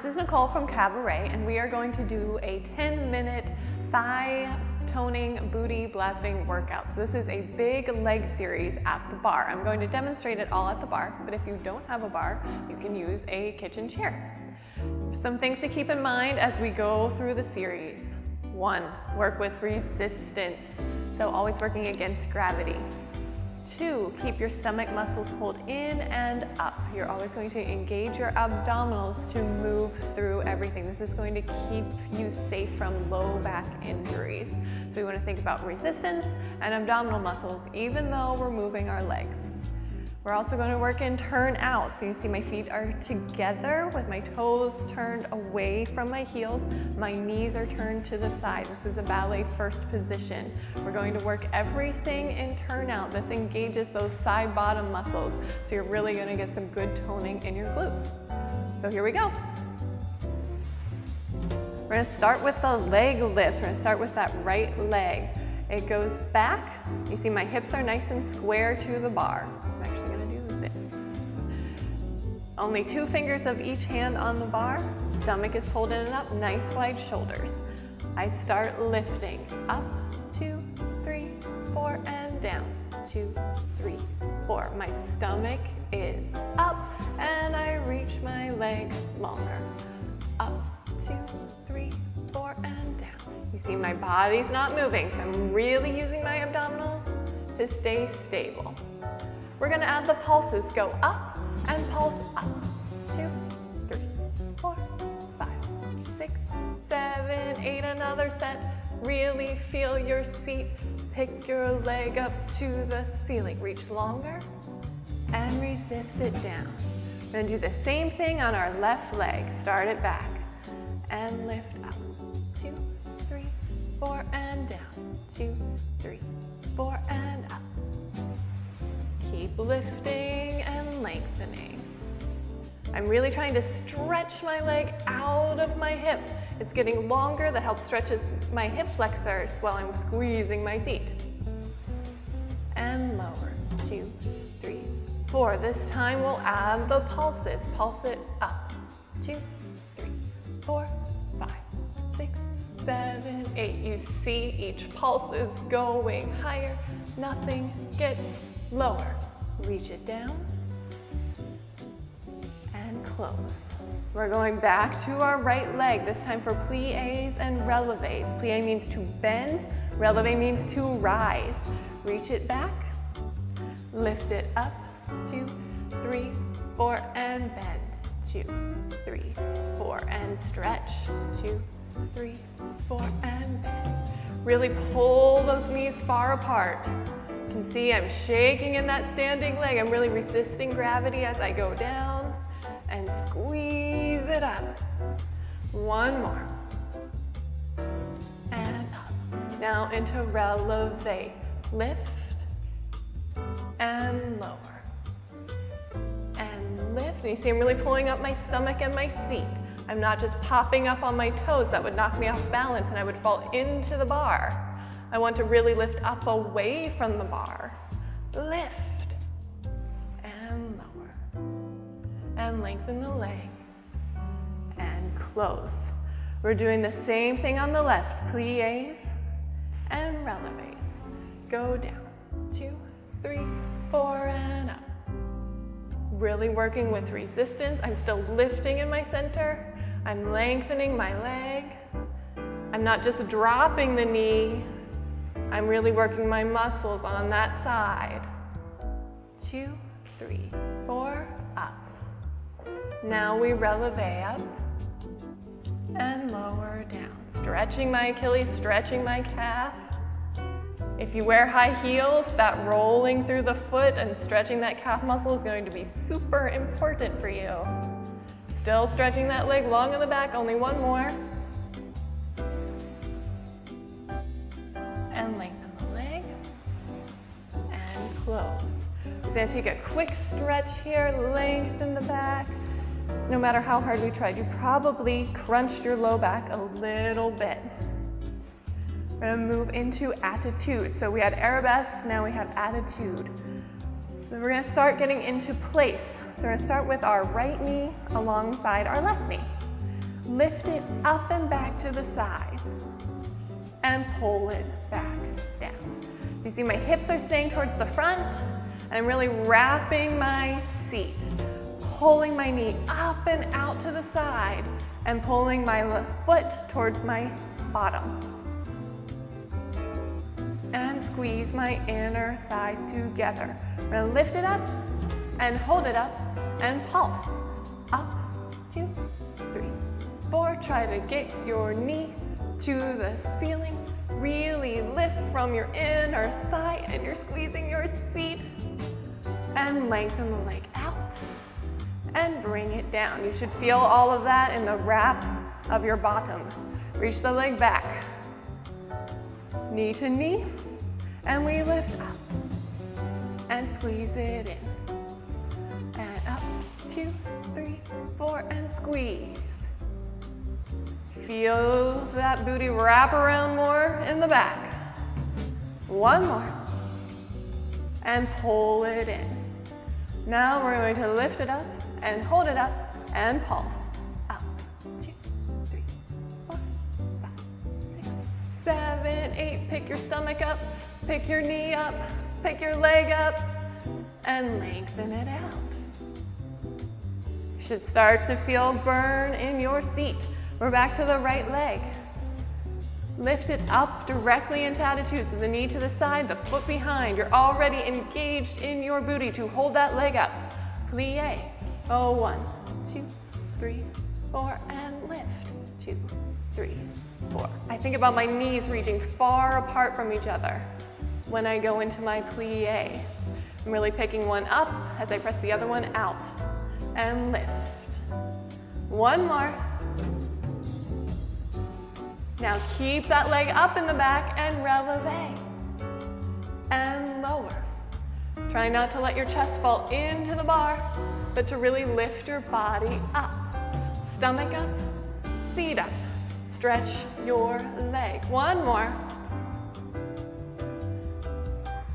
This is Nicole from Barre, and we are going to do a 10-minute thigh toning booty blasting workout. So this is a big leg series at the bar. I'm going to demonstrate it all at the bar, but if you don't have a bar, you can use a kitchen chair. Some things to keep in mind as we go through the series. 1, work with resistance, so always working against gravity. 2, keep your stomach muscles pulled in and up. You're always going to engage your abdominals to move through everything. This is going to keep you safe from low back injuries. So we want to think about resistance and abdominal muscles, even though we're moving our legs. We're also going to work in turn out. So you see my feet are together with my toes turned away from my heels. My knees are turned to the side. This is a ballet first position. We're going to work everything in turn out. This engages those side bottom muscles. So you're really going to get some good toning in your glutes. So here we go. We're going to start with the leg lifts. We're going to start with that right leg. It goes back. You see my hips are nice and square to the bar. I'm actually going to do this. Only 2 fingers of each hand on the bar. Stomach is pulled in and up. Nice wide shoulders. I start lifting. Up, 2, 3, 4, and down. 2, 3, 4. My stomach is up, and I reach my leg longer. Up, 2, 3, 4, and down. You see my body's not moving, so I'm really using my abdominals to stay stable. We're gonna add the pulses. Go up and pulse up. 2, 3, 4, 5, 6, 7, 8. Another set. Really feel your seat. Pick your leg up to the ceiling. Reach longer and resist it down. We're gonna do the same thing on our left leg. Start it back and lift up. 2, 3, 4, and down. 2, 3, 4, and up. Keep lifting and lengthening. I'm really trying to stretch my leg out of my hip. It's getting longer. That helps stretches my hip flexors while I'm squeezing my seat. And lower. 2, 3, 4. This time we'll add the pulses. Pulse it up. 2, 3, 4, 5, 6, 7, 8. You see each pulse is going higher. Nothing gets lower. Reach it down and close. We're going back to our right leg, this time for pliés and relevés. Plié means to bend, relevé means to rise. Reach it back, lift it up, 2, 3, 4, and bend. 2, 3, 4, and stretch. 2, 3, 4, and bend. Really pull those knees far apart. You can see I'm shaking in that standing leg. I'm really resisting gravity as I go down and squeeze it up. 1 more. And up. Now into relevé. Lift and lower. And lift. And you see I'm really pulling up my stomach and my seat. I'm not just popping up on my toes. That would knock me off balance and I would fall into the bar. I want to really lift up away from the bar. Lift and lower. And lengthen the leg. And close. We're doing the same thing on the left. Pliés and relevés. Go down. 2, 3, 4, and up. Really working with resistance. I'm still lifting in my center. I'm lengthening my leg. I'm not just dropping the knee. I'm really working my muscles on that side. 2, 3, 4, up. Now we relevé up and lower down. Stretching my Achilles, stretching my calf. If you wear high heels, that rolling through the foot and stretching that calf muscle is going to be super important for you. Still stretching that leg long in the back, only 1 more. And lengthen the leg and close. Just gonna take a quick stretch here, lengthen the back. So no matter how hard we tried, you probably crunched your low back a little bit. We're gonna move into attitude. So we had arabesque, now we have attitude. Then we're gonna start getting into place. So we're gonna start with our right knee alongside our left knee. Lift it up and back to the side and pull it back down. You see my hips are staying towards the front and I'm really wrapping my seat, pulling my knee up and out to the side and pulling my foot towards my bottom. And squeeze my inner thighs together. We're gonna lift it up and hold it up and pulse. Up, 2, 3, 4. Try to get your knee to the ceiling. Really lift from your inner thigh and you're squeezing your seat. And lengthen the leg out and bring it down. You should feel all of that in the wrap of your bottom. Reach the leg back. Knee to knee. And we lift up and squeeze it in. And up, 2, 3, 4, and squeeze. Feel that booty wrap around more in the back. One more. And pull it in. Now we're going to lift it up and hold it up and pulse. Up, 2, 3, 4, 5, 6, 7, 8. Pick your stomach up. Pick your knee up, pick your leg up, and lengthen it out. You should start to feel burn in your seat. We're back to the right leg. Lift it up directly into attitude, so the knee to the side, the foot behind. You're already engaged in your booty to hold that leg up. Plie. Oh, 1, 2, 3, 4, and lift. 2, 3, 4. I think about my knees reaching far apart from each other when I go into my plie. I'm really picking one up as I press the other one out and lift. One more. Now keep that leg up in the back and releve and lower. Try not to let your chest fall into the bar, but to really lift your body up. Stomach up, seat up. Stretch your leg. One more.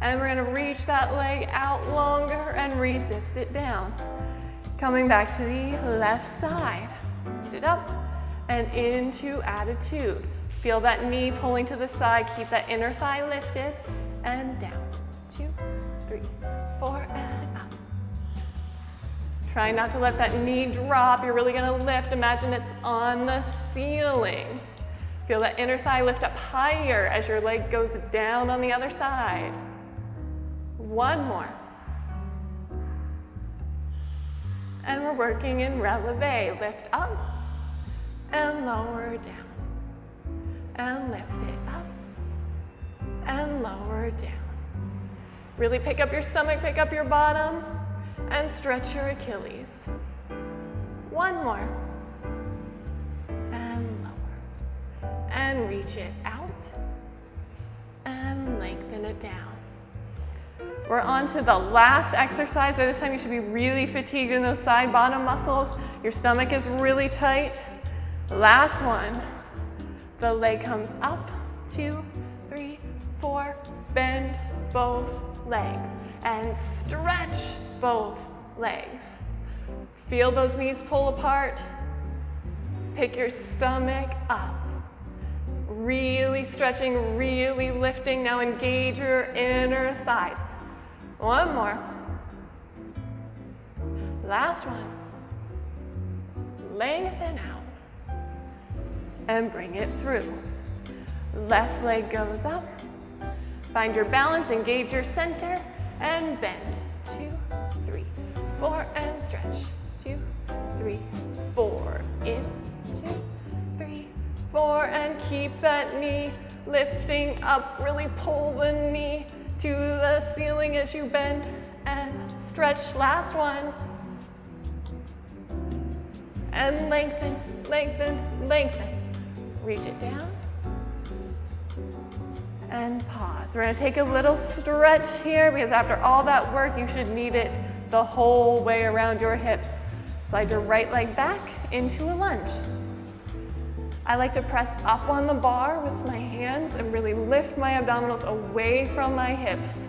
And we're gonna reach that leg out longer and resist it down. Coming back to the left side. Lift it up and into attitude. Feel that knee pulling to the side. Keep that inner thigh lifted and down. 2, 3, 4, and up. Try not to let that knee drop. You're really gonna lift. Imagine it's on the ceiling. Feel that inner thigh lift up higher as your leg goes down on the other side. One more. And we're working in releve. Lift up and lower down. And lift it up and lower down. Really pick up your stomach, pick up your bottom, and stretch your Achilles. One more. And lower. And reach it out and lengthen it down. We're on to the last exercise. By this time you should be really fatigued in those side bottom muscles. Your stomach is really tight. Last one. The leg comes up, 2, 3, 4. Bend both legs and stretch both legs. Feel those knees pull apart. Pick your stomach up. Really stretching, really lifting. Now engage your inner thighs. One more. Last one. Lengthen out and bring it through. Left leg goes up. Find your balance, engage your center, and bend. 2, 3, 4, and stretch. 2, 3, 4. In, 2, 3, 4, and keep that knee lifting up. Really pull the knee to the ceiling as you bend and stretch. Last one. And lengthen, lengthen, lengthen. Reach it down. And pause. We're gonna take a little stretch here because after all that work, you should need it the whole way around your hips. Slide your right leg back into a lunge. I like to press up on the bar with my hands and really lift my abdominals away from my hips.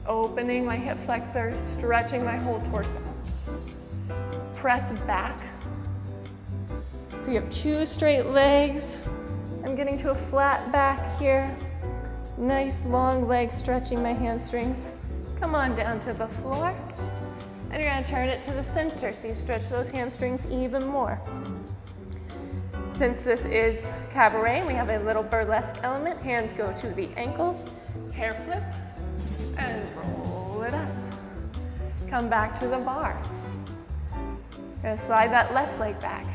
Opening my hip flexor, stretching my whole torso. Press back so you have 2 straight legs. I'm getting to a flat back here. Nice long leg stretching my hamstrings. Come on down to the floor. And you're gonna turn it to the center so you stretch those hamstrings even more. Since this is cabaret, we have a little burlesque element. Hands go to the ankles, hair flip, and roll it up. Come back to the bar. Gonna slide that left leg back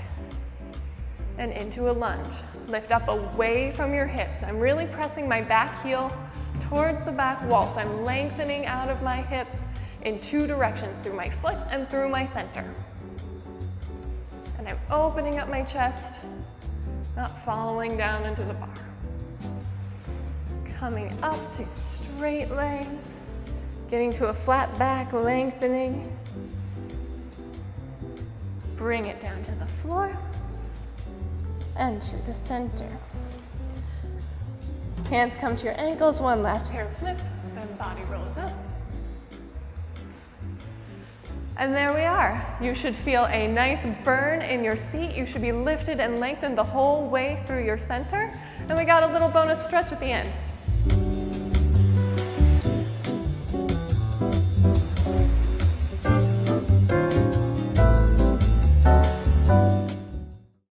and into a lunge. Lift up away from your hips. I'm really pressing my back heel towards the back wall, so I'm lengthening out of my hips in 2 directions, through my foot and through my center. And I'm opening up my chest, not falling down into the bar. Coming up to straight legs, getting to a flat back, lengthening. Bring it down to the floor and to the center. Hands come to your ankles, one last hair flip, and body rolls up. And there we are. You should feel a nice burn in your seat. You should be lifted and lengthened the whole way through your center. And we got a little bonus stretch at the end.